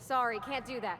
Sorry, can't do that.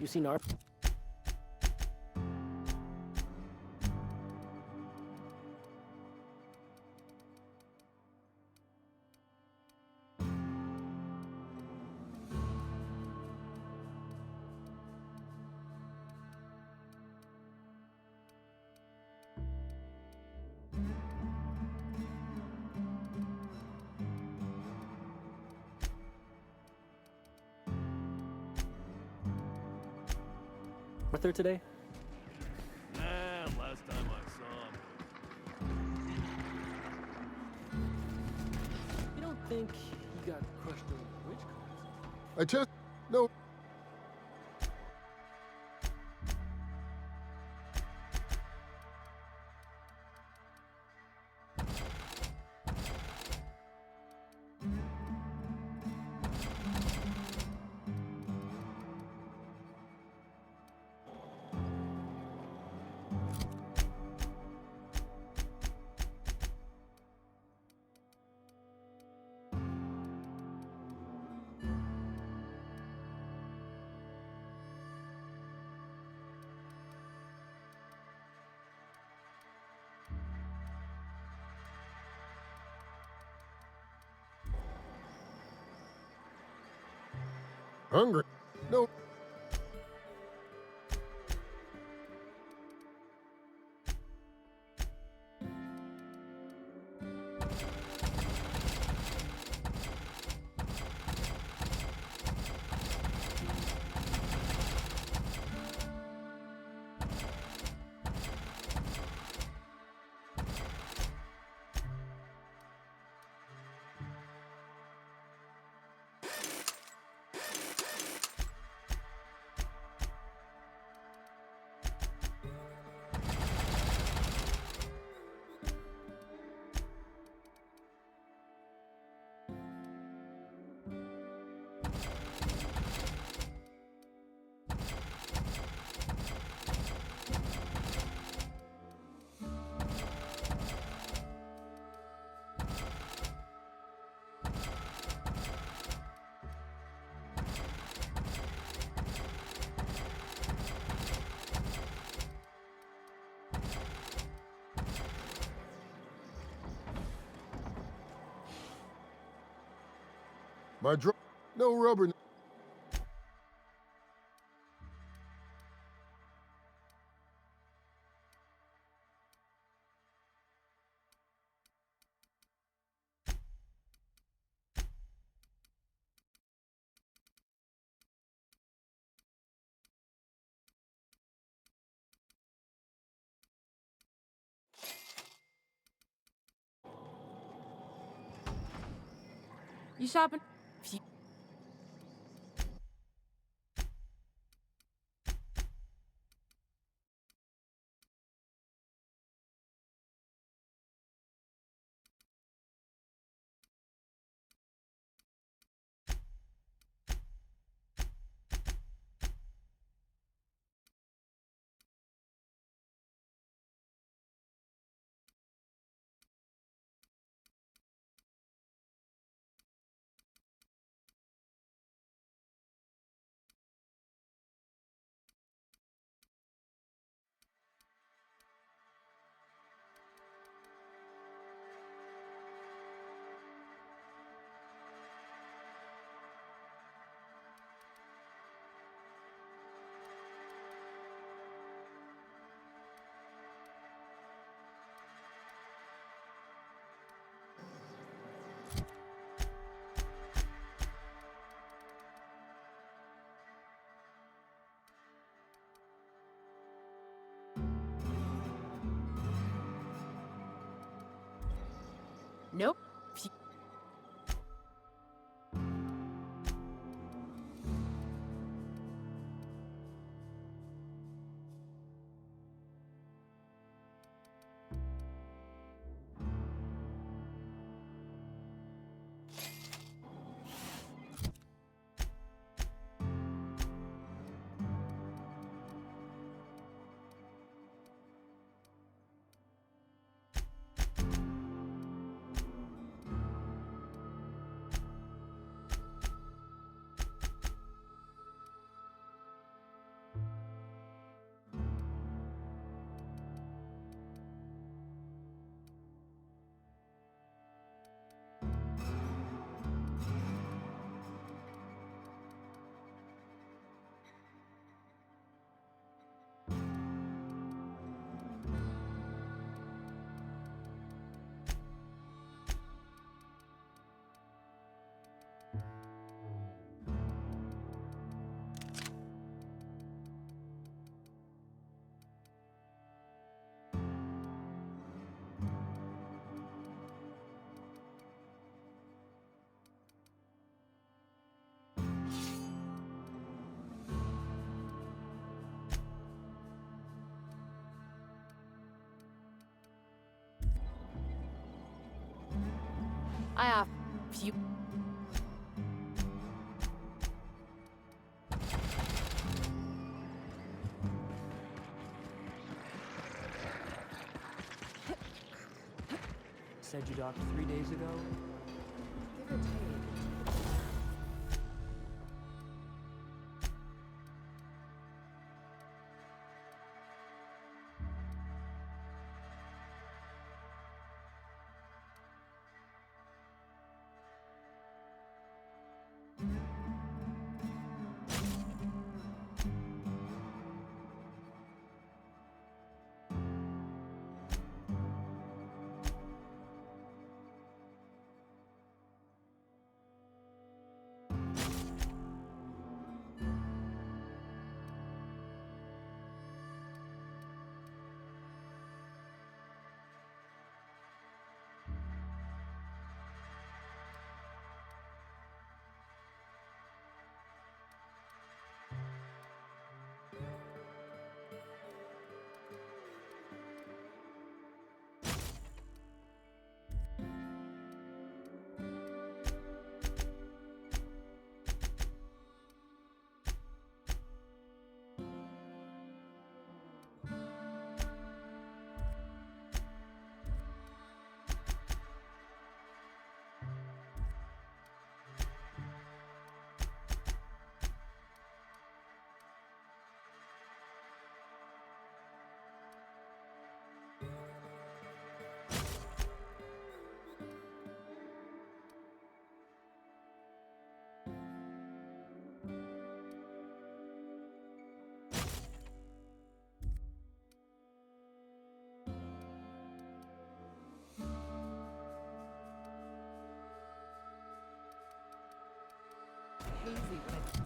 You seen our... Arthur today? Nah, last time I saw him. You don't think he got crushed over witch cars? I just... No. Hungry? No. My drum. No rubber. You shopping? Nope. I have few. Said you docked 3 days ago? Give or take. hazy when I...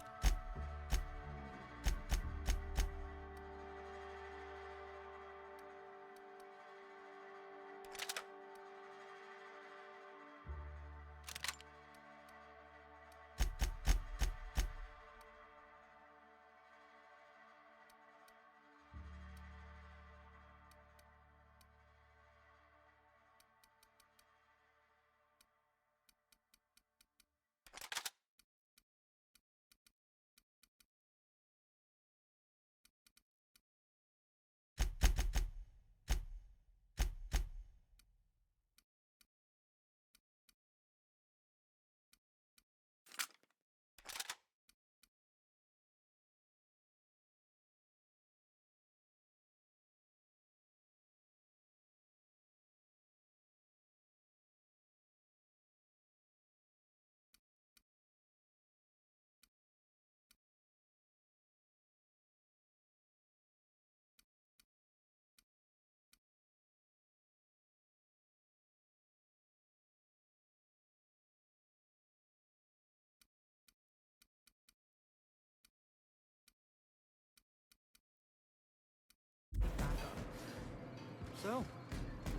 So,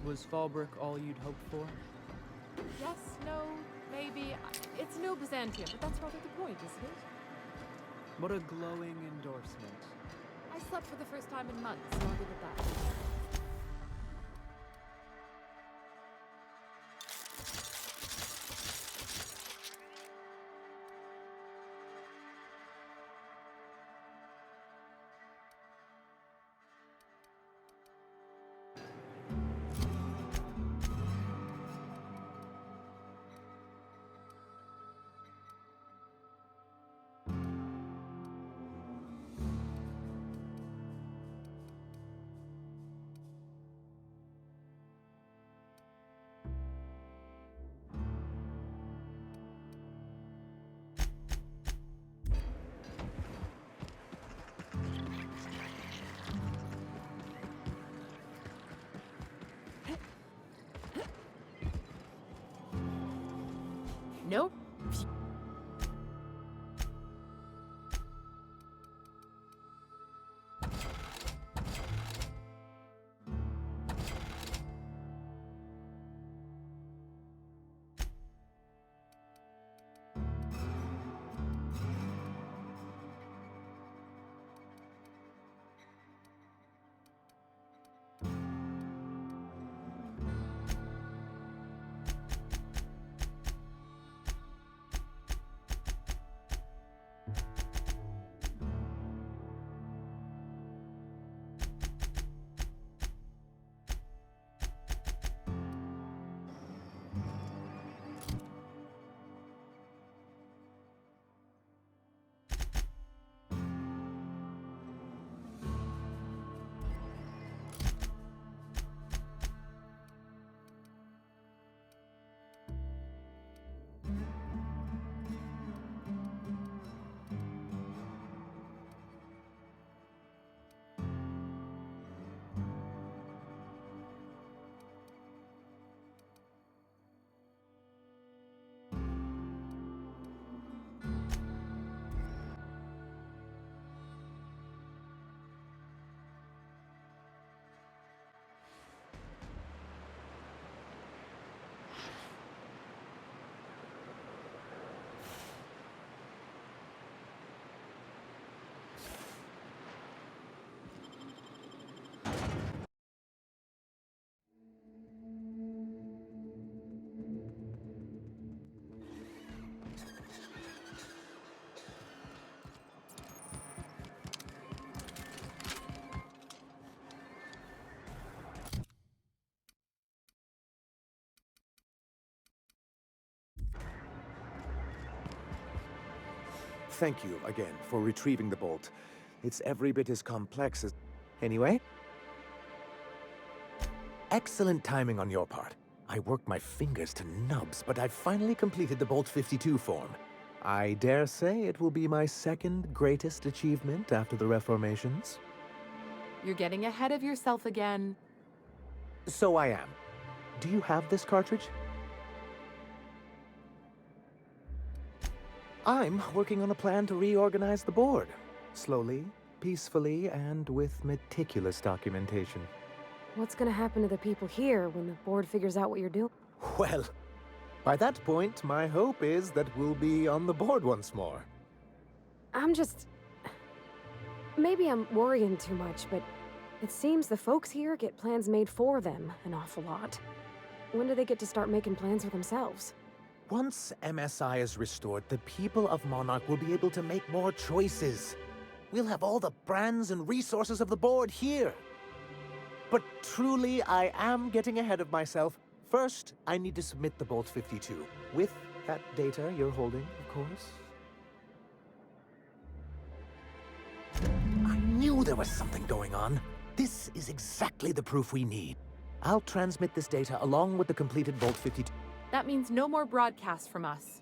was Fallbrook all you'd hoped for? Yes, no, maybe. It's no Byzantium, but that's rather the point, isn't it? What a glowing endorsement. I slept for the first time in months, so I'll give it that. Nope. Thank you again for retrieving the bolt. It's every bit as complex as... Anyway? Excellent timing on your part. I worked my fingers to nubs, but I've finally completed the Bolt 52 form. I dare say it will be my second greatest achievement after the Reformations. You're getting ahead of yourself again. So I am. Do you have this cartridge? I'm working on a plan to reorganize the board. Slowly, peacefully, and with meticulous documentation. What's gonna happen to the people here when the board figures out what you're doing? Well, by that point, my hope is that we'll be on the board once more. I'm just... Maybe I'm worrying too much, but it seems the folks here get plans made for them an awful lot. When do they get to start making plans for themselves? Once MSI is restored, the people of Monarch will be able to make more choices. We'll have all the brands and resources of the board here. But truly, I am getting ahead of myself. First, I need to submit the Bolt 52. With that data you're holding, of course. I knew there was something going on. This is exactly the proof we need. I'll transmit this data along with the completed Bolt 52. That means no more broadcasts from us.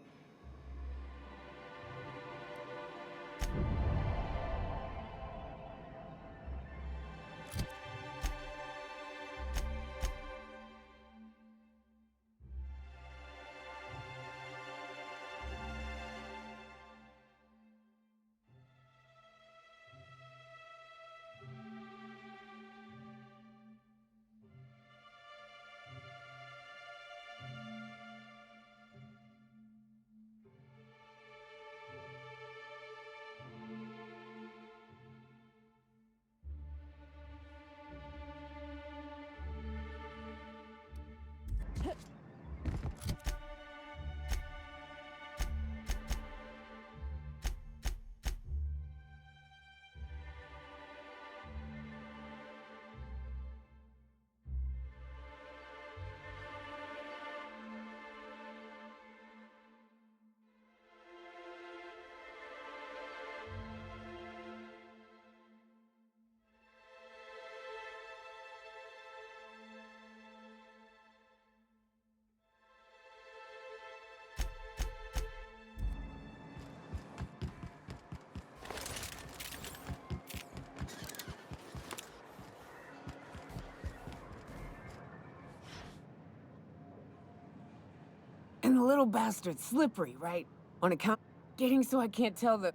And the little bastard's slippery, right? On account getting so I can't tell the...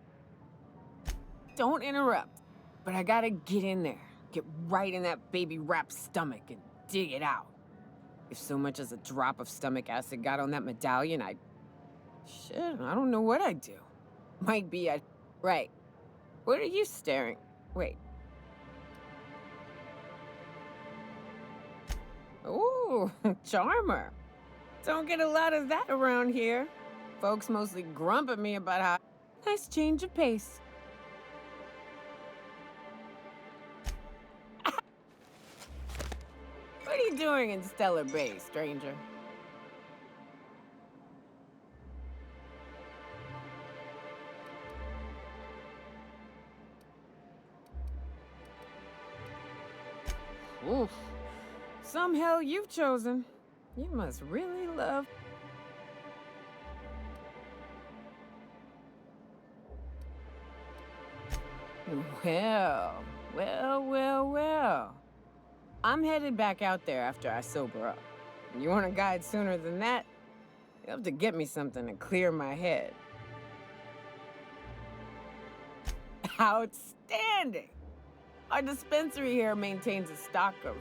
Don't interrupt. But I gotta get in there. Get right in that baby rap's stomach and dig it out. If so much as a drop of stomach acid got on that medallion, I'd... Shit, I don't know what I'd do. Might be I'd... Right. What are you staring? Wait. Ooh, charmer. Don't get a lot of that around here. Folks mostly grump at me about how... Nice change of pace. What are you doing in Stellar Bay, stranger? Oof. Some hell you've chosen. You must really love... Well. I'm headed back out there after I sober up. You want a guide sooner than that? You'll have to get me something to clear my head. Outstanding! Our dispensary here maintains a stock of,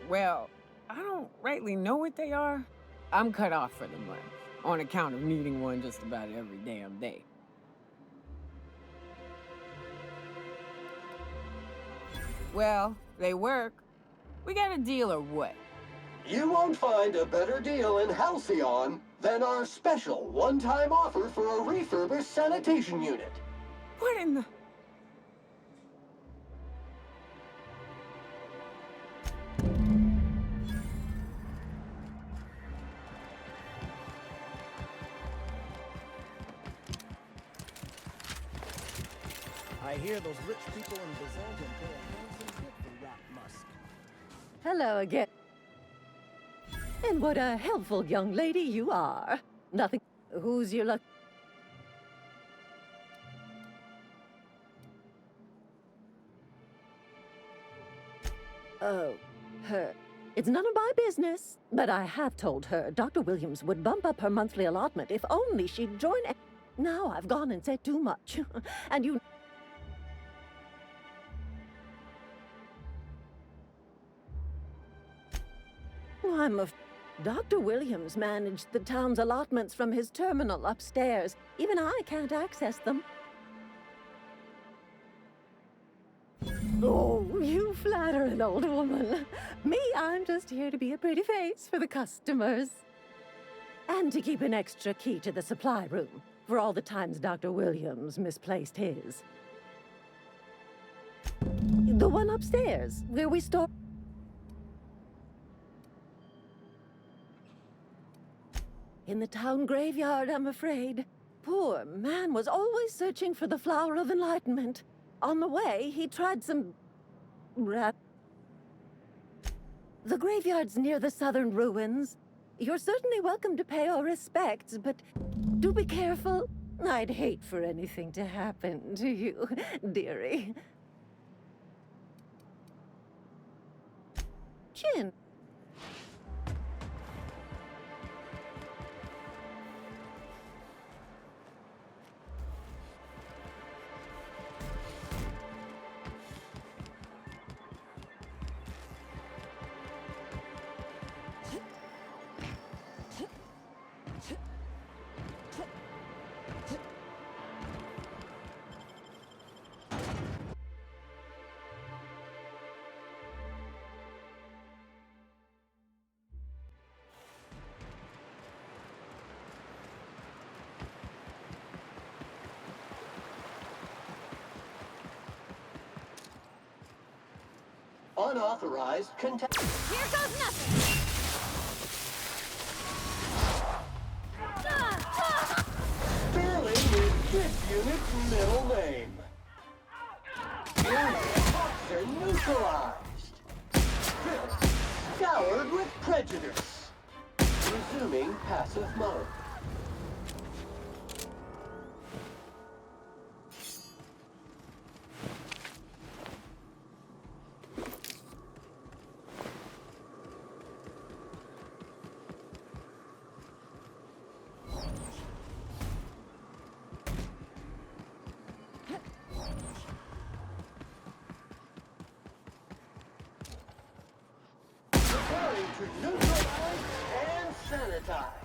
well, I don't rightly know what they are. I'm cut off for the month, on account of needing one just about every damn day. Well, they work. We got a deal or what? You won't find a better deal in Halcyon than our special one-time offer for a refurbished sanitation unit. What in the... I hear those rich people in Byzantium pay a handsome bit for rat musk. Hello again. And what a helpful young lady you are. Nothing. Who's your luck? Oh, her. It's none of my business, but I have told her Dr. Williams would bump up her monthly allotment if only she'd join. Now I've gone and said too much. And you... Dr. Williams managed the town's allotments from his terminal upstairs. Even I can't access them. Oh, you flatter an old woman. Me, I'm just here to be a pretty face for the customers. And to keep an extra key to the supply room, for all the times Dr. Williams misplaced his. The one upstairs, where we store... In the town graveyard, I'm afraid. Poor man was always searching for the Flower of Enlightenment. On the way, he tried some... The graveyard's near the southern ruins. You're certainly welcome to pay our respects, but do be careful. I'd hate for anything to happen to you, dearie. Chin. Unauthorized contact. Here goes nothing! Sterling is this unit's middle name. Attacks are neutralized. Scoured with prejudice. Resuming passive mode. To neutralize and sanitize.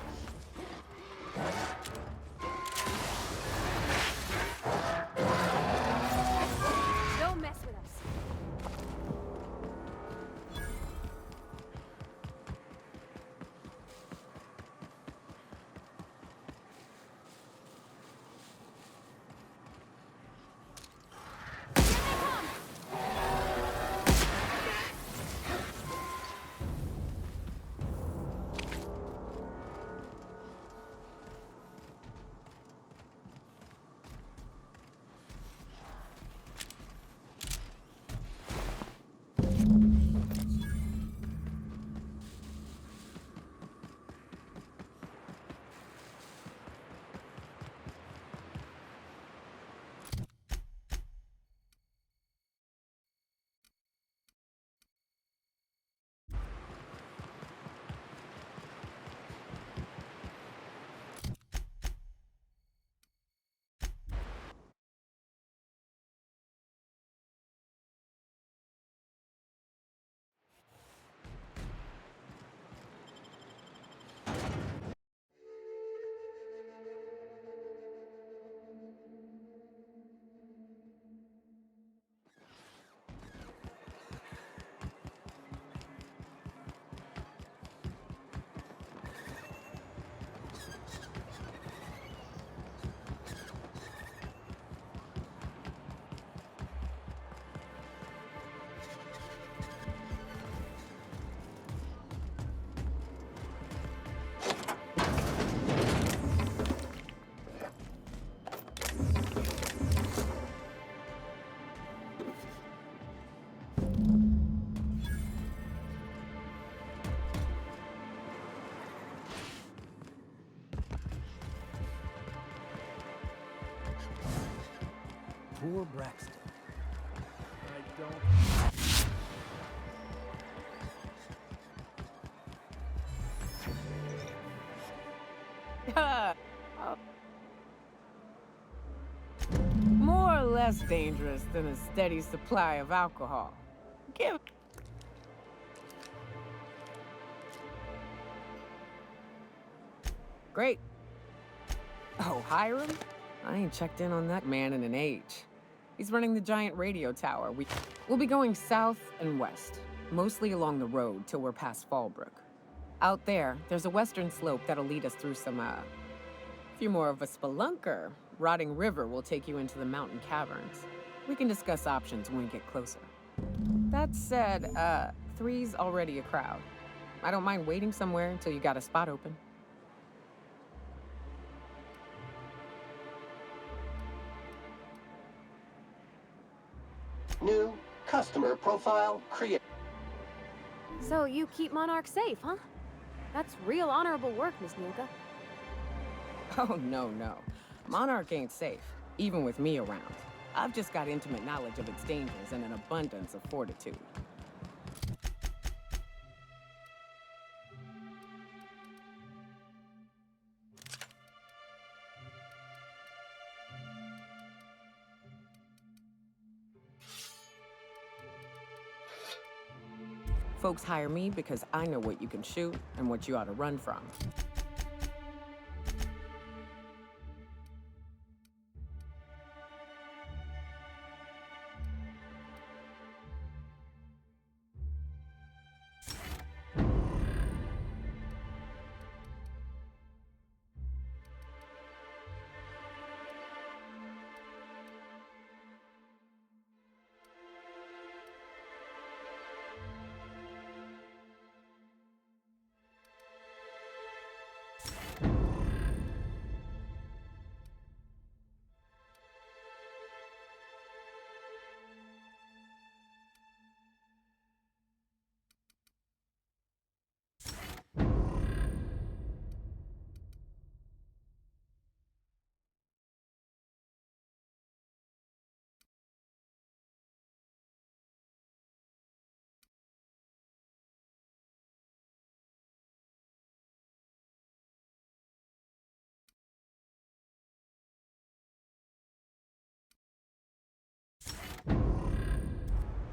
Don't mess with us. Poor Braxton. I don't... less dangerous than a steady supply of alcohol. Give. Great. Oh, Hiram? I ain't checked in on that man in an age. He's running the giant radio tower. We'll be going south and west, mostly along the road till we're past Fallbrook. Out there's a western slope that'll lead us through some, if you're more of a spelunker, Rotting River will take you into the mountain caverns. We can discuss options when we get closer. That said, 3's already a crowd. I don't mind waiting somewhere until you got a spot open. New customer profile create. So you keep Monarch safe, huh? That's real honorable work, Miss Nilka. Oh, no. Monarch ain't safe, even with me around. I've just got intimate knowledge of its dangers and an abundance of fortitude. Folks hire me because I know what you can shoot and what you ought to run from.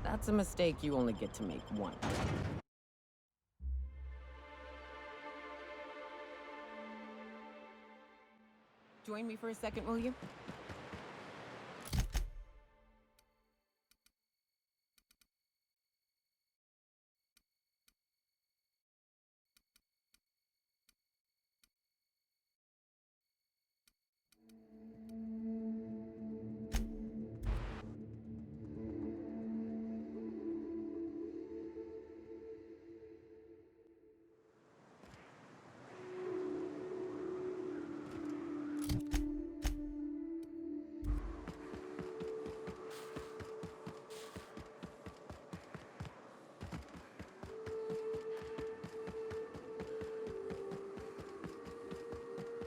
That's a mistake you only get to make once. Join me for a second, will you?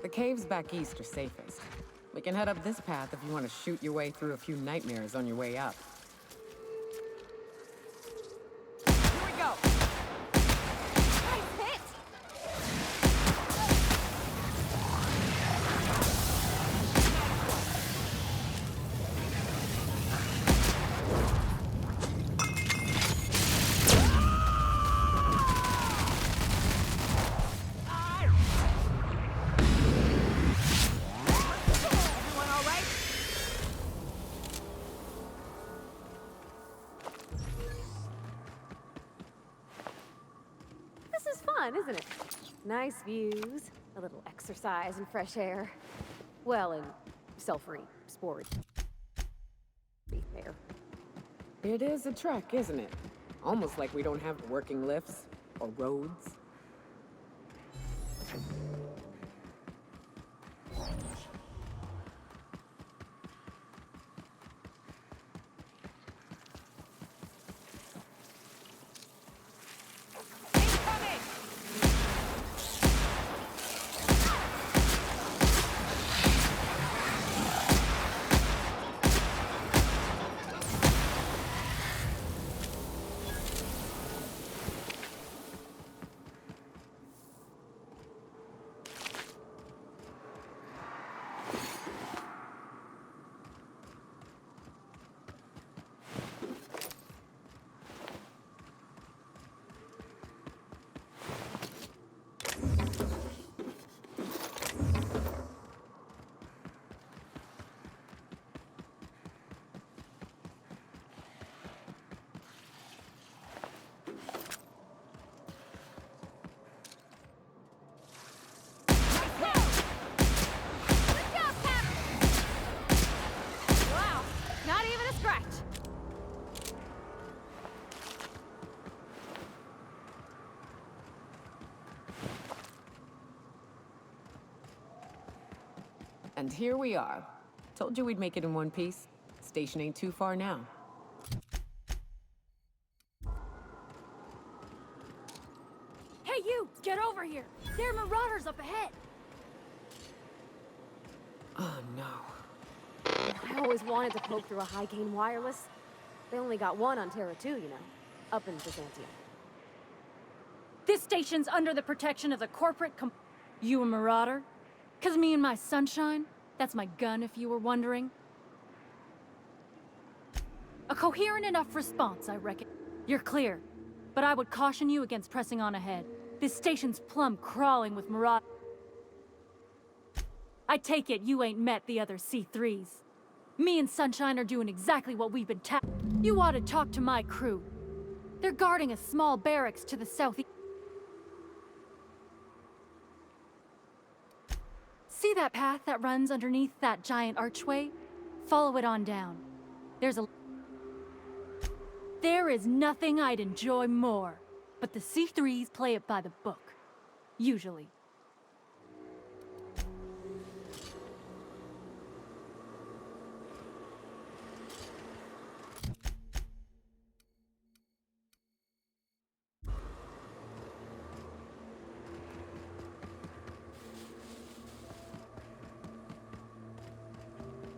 The caves back east are safest. We can head up this path if you want to shoot your way through a few nightmares on your way up. Here we go! Nice hit! Isn't it? Nice views, a little exercise and fresh air. Well, and self-free sport. Be fair. It is a trek, isn't it? Almost like we don't have working lifts or roads. And here we are. Told you we'd make it in one piece. Station ain't too far now. Hey, you! Get over here! There are marauders up ahead! Oh, no. I always wanted to poke through a high-gain wireless. They only got one on Terra 2, you know. Up in Byzantium. This station's under the protection of the corporate You a marauder? 'Cause me and my sunshine? That's my gun, if you were wondering. A coherent enough response, I reckon. You're clear, but I would caution you against pressing on ahead. This station's plumb crawling with marauders. I take it you ain't met the other C3s. Me and Sunshine are doing exactly what we've been You ought to talk to my crew. They're guarding a small barracks to the southeast. See that path that runs underneath that giant archway? Follow it on down. There is nothing I'd enjoy more, but the C3s play it by the book. Usually.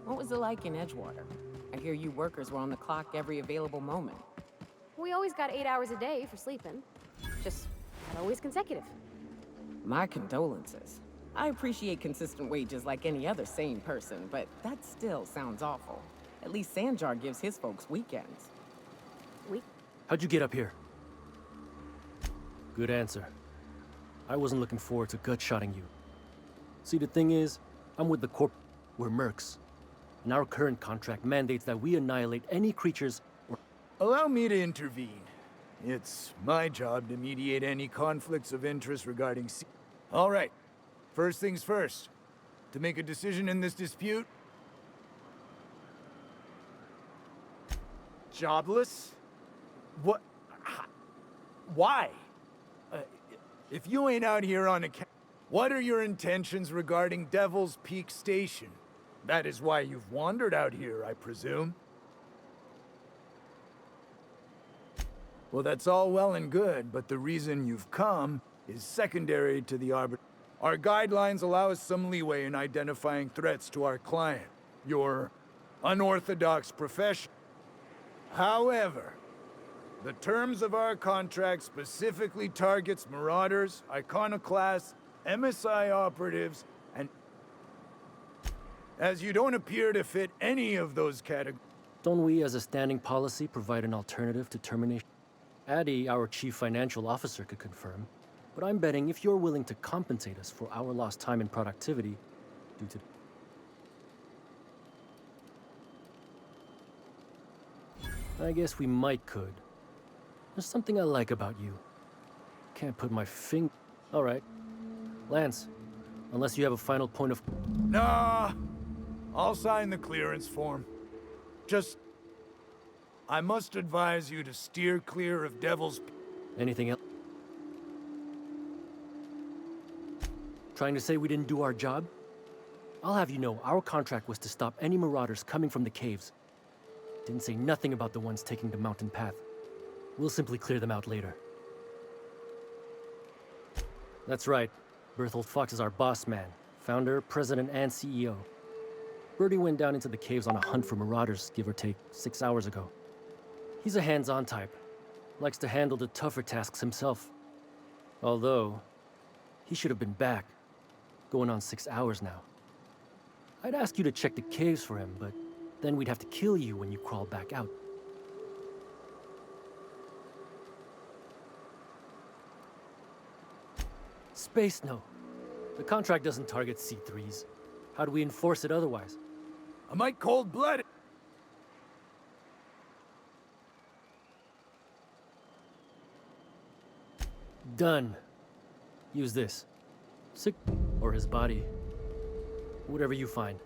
What was it like in Edgewater? I hear you workers were on the clock every available moment. We always got 8 hours a day for sleeping. Just not always consecutive. My condolences. I appreciate consistent wages like any other sane person, but that still sounds awful. At least Sanjar gives his folks weekends. How'd you get up here? Good answer. I wasn't looking forward to gut-shotting you. See, the thing is, I'm with the Corp. We're mercs. And our current contract mandates that we annihilate any creatures or... Allow me to intervene. It's my job to mediate any conflicts of interest regarding All right. First things first. To make a decision in this dispute... Jobless? What? Why? If you ain't out here on account... What are your intentions regarding Devil's Peak Station? That is why you've wandered out here, I presume. Well, that's all well and good, but the reason you've come is secondary to the arbiter. Our guidelines allow us some leeway in identifying threats to our client, your unorthodox profession. However, the terms of our contract specifically targets marauders, iconoclasts, MSI operatives, and as you don't appear to fit any of those categories. Don't we, as a standing policy, provide an alternative to termination? Addie, our chief financial officer, could confirm. But I'm betting if you're willing to compensate us for our lost time and productivity due to... I guess we could. There's something I like about you. Can't put my finger... All right. Lance, unless you have a final point of... Nah, I'll sign the clearance form. Just... I must advise you to steer clear of Devil's... Anything else? Trying to say we didn't do our job? I'll have you know, our contract was to stop any marauders coming from the caves. Didn't say nothing about the ones taking the mountain path. We'll simply clear them out later. That's right. Berthold Fox is our boss man. Founder, president, and CEO. Bertie went down into the caves on a hunt for marauders, give or take, 6 hours ago. He's a hands-on type. Likes to handle the tougher tasks himself. Although, he should have been back. Going on 6 hours now. I'd ask you to check the caves for him, but then we'd have to kill you when you crawl back out. Space, no. The contract doesn't target C3s. How do we enforce it otherwise? I might cold-blooded. Done. Use this. Sick or his body. Whatever you find.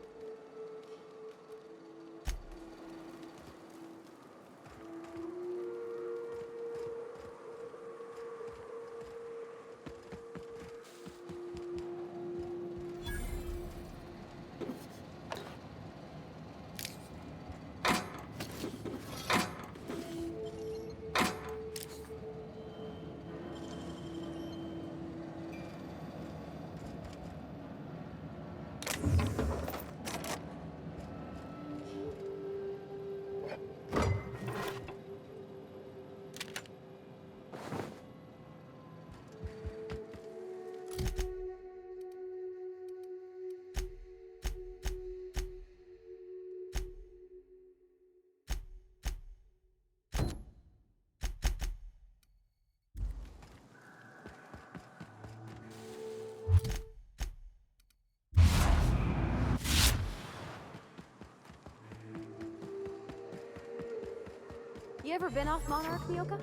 You ever been off Monarch, Myoka?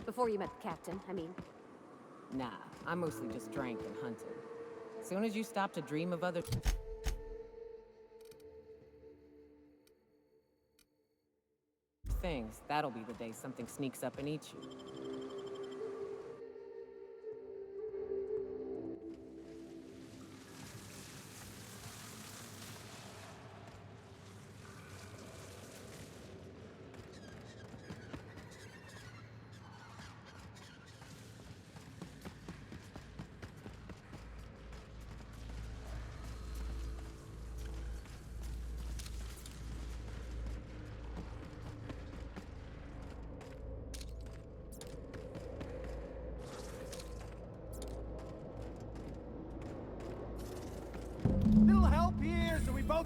Before you met the captain, I mean. Nah, I mostly just drank and hunted. As soon as you stop to dream of other things, that'll be the day something sneaks up and eats you. Little help here, so we both...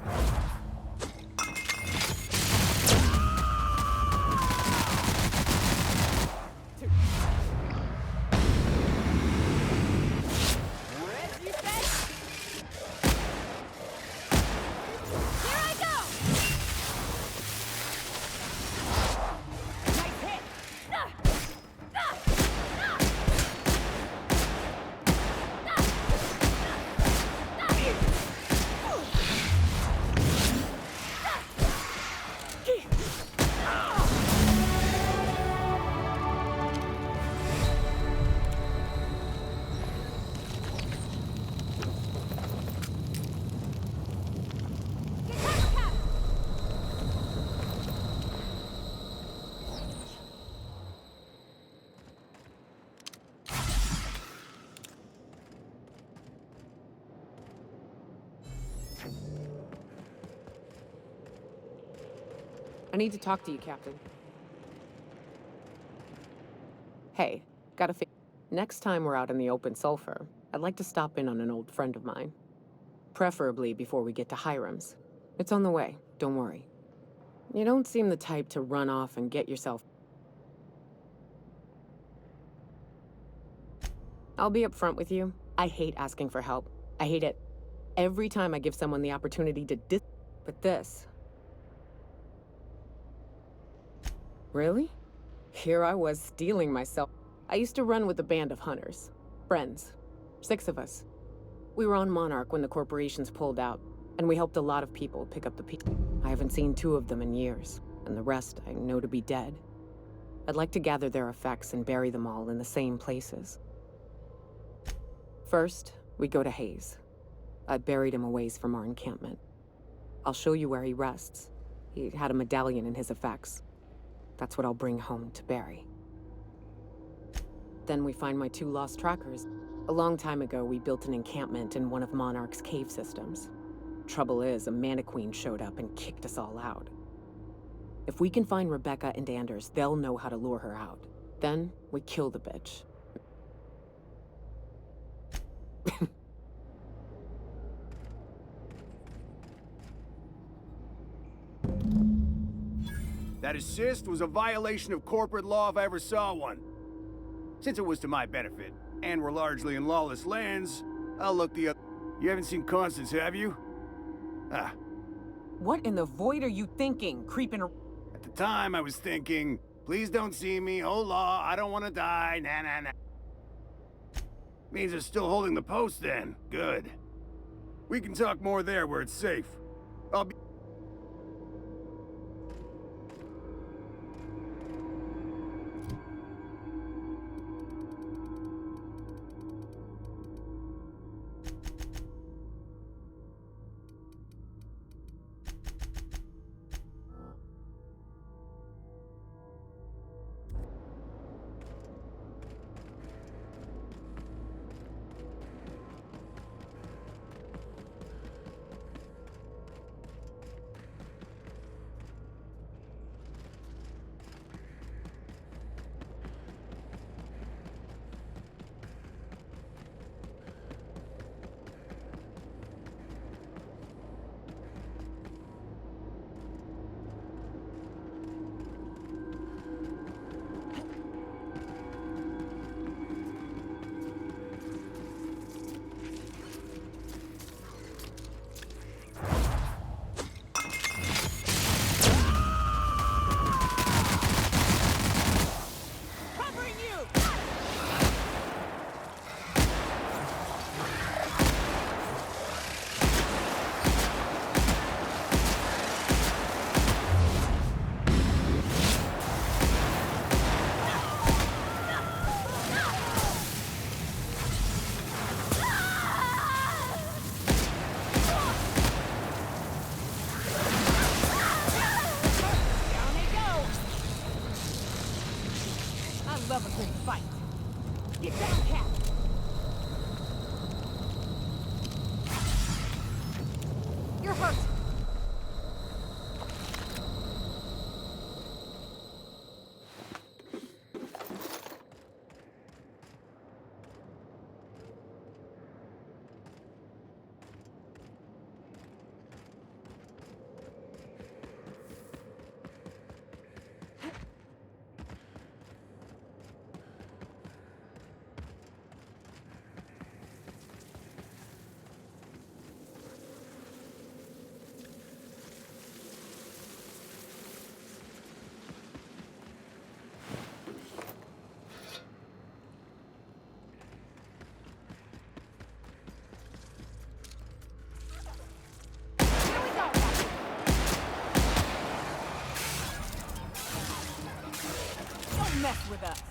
I need to talk to you, Captain. Hey, gotta fix. Next time we're out in the open sulfur, I'd like to stop in on an old friend of mine. Preferably before we get to Hiram's. It's on the way, don't worry. You don't seem the type to run off and get yourself... I'll be upfront with you. I hate asking for help. I hate it. Every time I give someone the opportunity to But this... Really? Here I was stealing myself. I used to run with a band of hunters. Friends. 6 of us. We were on Monarch when the corporations pulled out, and we helped a lot of people pick up the pieces. I haven't seen 2 of them in years, and the rest I know to be dead. I'd like to gather their effects and bury them all in the same places. First, we go to Hayes. I buried him a ways from our encampment. I'll show you where he rests. He had a medallion in his effects. That's what I'll bring home to Barry. Then we find my 2 lost trackers. A long time ago, we built an encampment in one of Monarch's cave systems. Trouble is, a Mantiqueen showed up and kicked us all out. If we can find Rebecca and Anders, they'll know how to lure her out. Then, we kill the bitch. That assist was a violation of corporate law if I ever saw one. Since it was to my benefit, and we're largely in lawless lands, I'll look the other... You haven't seen Constance, have you? Ah. What in the void are you thinking, creeping around? At the time, I was thinking, please don't see me, oh law, I don't want to die, nah. Means they're still holding the post then. Good. We can talk more there where it's safe. I'll be... hurt! Mess with us.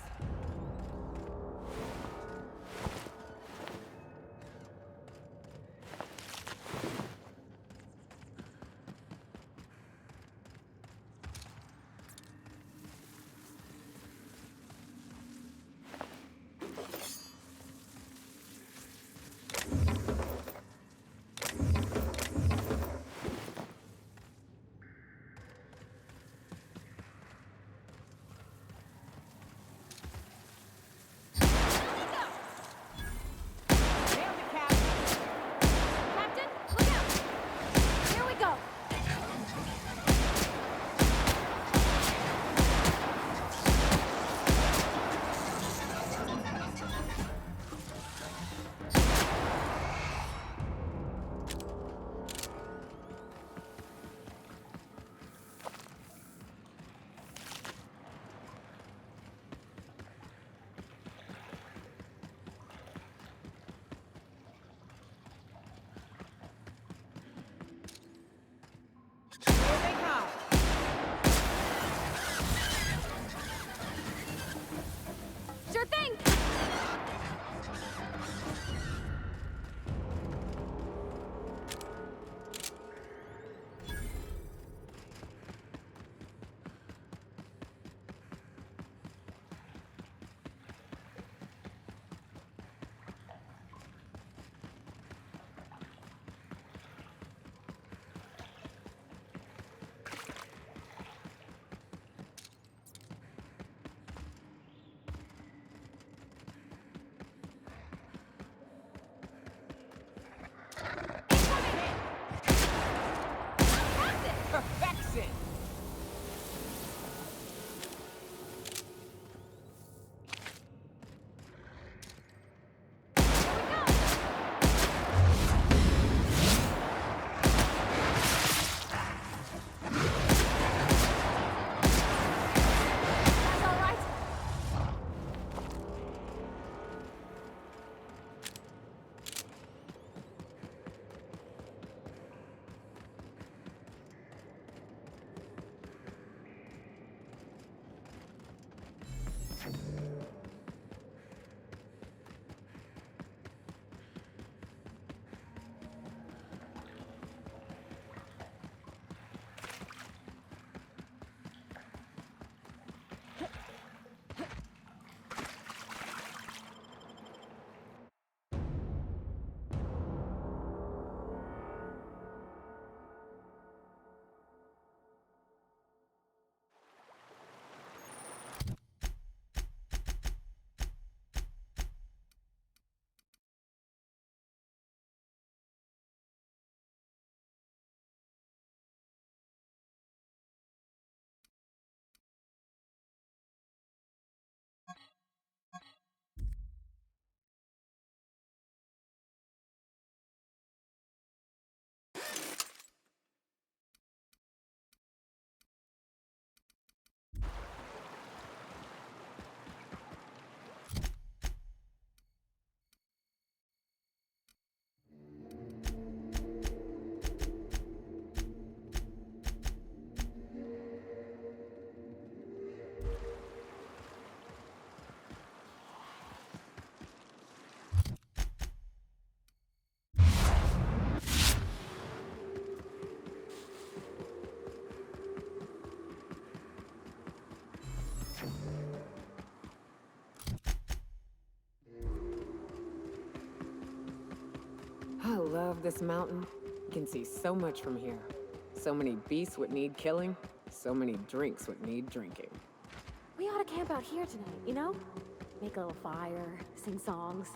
Sure thing! Perfection! I love this mountain. You can see so much from here. So many beasts would need killing, so many drinks would need drinking. We ought to camp out here tonight, you know? Make a little fire, sing songs.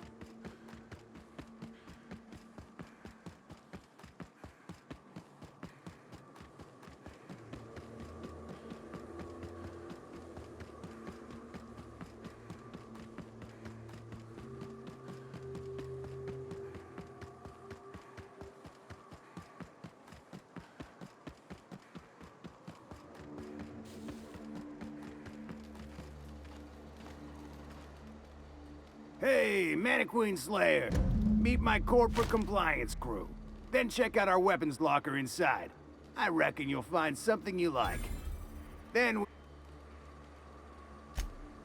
Hey, Mannequin Slayer. Meet my corporate compliance crew. Then check out our weapons locker inside. I reckon you'll find something you like. Then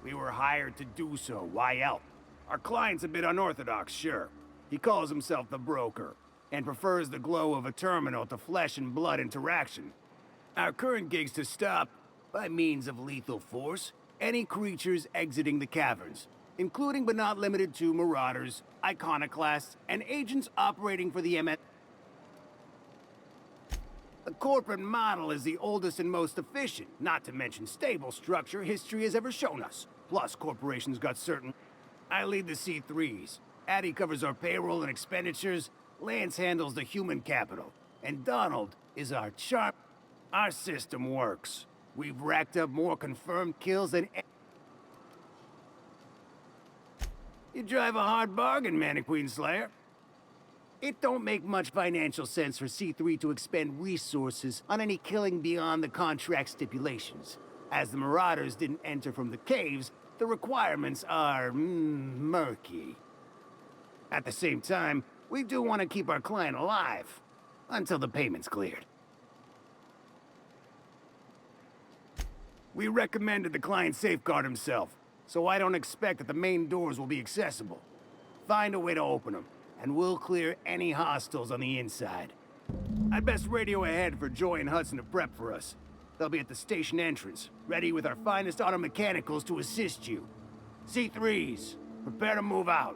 we were hired to do so. Why else? Our client's a bit unorthodox, sure. He calls himself the broker, and prefers the glow of a terminal to flesh and blood interaction. Our current gig's to stop, by means of lethal force, any creatures exiting the caverns, including but not limited to marauders, iconoclasts, and agents operating for the MS. The corporate model is the oldest and most efficient, not to mention stable structure history has ever shown us. Plus, corporations got certain... I lead the C3s. Addie covers our payroll and expenditures, Lance handles the human capital, and Donald is our charm. Our system works. We've racked up more confirmed kills than... You drive a hard bargain, Mannequin Slayer. It don't make much financial sense for C3 to expend resources on any killing beyond the contract stipulations. As the Marauders didn't enter from the caves, the requirements are murky. At the same time, we do want to keep our client alive, until the payment's cleared. We recommended the client safeguard himself, so I don't expect that the main doors will be accessible. Find a way to open them, and we'll clear any hostiles on the inside. I'd best radio ahead for Joy and Hudson to prep for us. They'll be at the station entrance, ready with our finest auto mechanicals to assist you. C3s, prepare to move out.